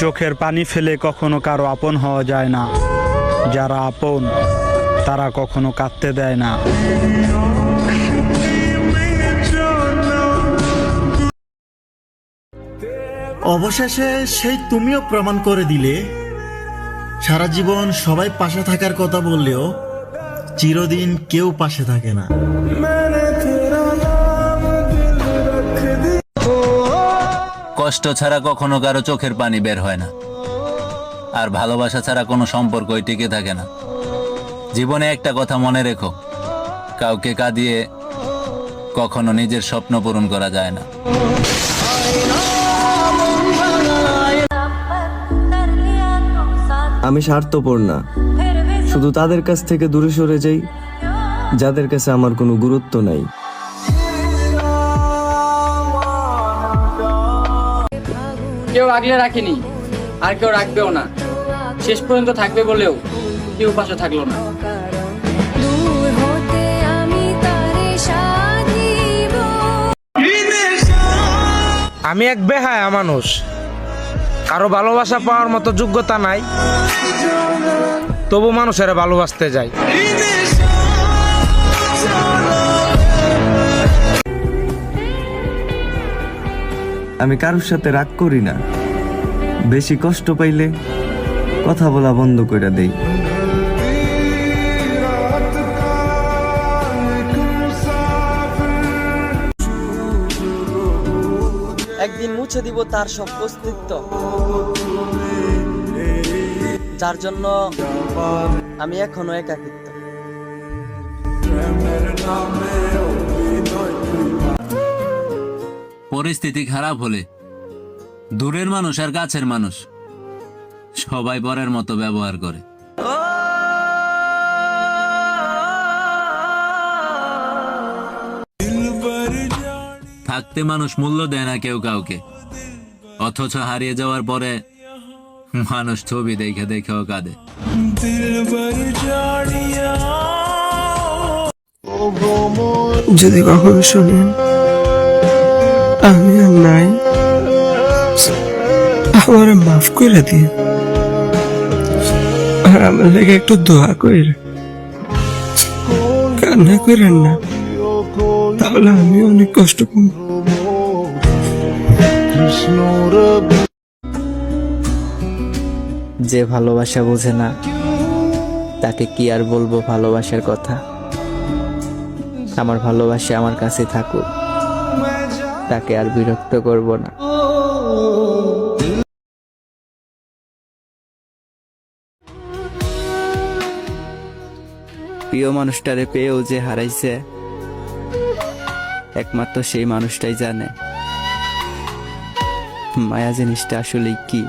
চোখের পানি ফেলে কখনো কারো আপন হওয়া যায় না, যারা আপন তারা কখনো কাঁদতে দেয় না। অবশেষে সেই তুমিও প্রমাণ করে দিলে, সারা জীবন সবাই পাশে থাকার কথা বললেও চিরদিন কেউ পাশে থাকে না। কষ্ট ছাড়া কখনো কারো চোখের পানি বের হয় না, আর ভালোবাসা ছাড়া কোনো সম্পর্কই টিকে থাকে না। জীবনে একটা কথা মনে রেখো, কাউকে কাঁদিয়ে কখনো নিজের স্বপ্ন পূরণ করা যায় না। আমি স্বার্থপর না, শুধু তাদের কাছ থেকে দূরে সরে যাই যাদের কাছে আমার কোনো গুরুত্ব নাই। কেউ আগলে রাখেনি, আর কেউ রাখবেও না। শেষ পর্যন্ত থাকবে বলেও কেউ পাশে থাকলো না। আমি এক বেহায়া মানুষ, কারো ভালোবাসা পাওয়ার মতো যোগ্যতা নাই, তবু মানুষের ভালোবাসতে যাই। আমি কারোর সাথে রাগ করি না, বেশি কষ্ট পাইলে কথা বলা বন্ধ করে দেই। একদিন মুছে দিব তার সব অস্তিত্ব, যার জন্য আমি এখনো একাকিত্ব। পরিস্থিতি খারাপ হলে দূরের মানুষ আর কাছের মানুষ সবাই পরের মতো ব্যবহার করে। থাকতে মানুষ মূল্য দেয় না কেউ কাউকে, অথচ হারিয়ে যাওয়ার পরে মানুষ ছবি দেখে দেখেও কাঁদে। যদি কখনো শুনেন আমি আর নাই, আমার মাফ করে দিন, আর আমার লেগে একটু দোয়া করেন, কান্না করেন না, তাহলে আমি অনেক কষ্ট পাবো। যে ভালোবাসা বোঝে না তাকে কি আর বলবো ভালোবাসার কথা। আমার ভালোবাসা আমার কাছে থাকুক, তাকে আর বিরক্ত করব না। প্রিয় মানুষটারে পেয়েও যে হারাইছে, একমাত্র সেই মানুষটাই জানে মায়া জিনিসটা আসলে কি।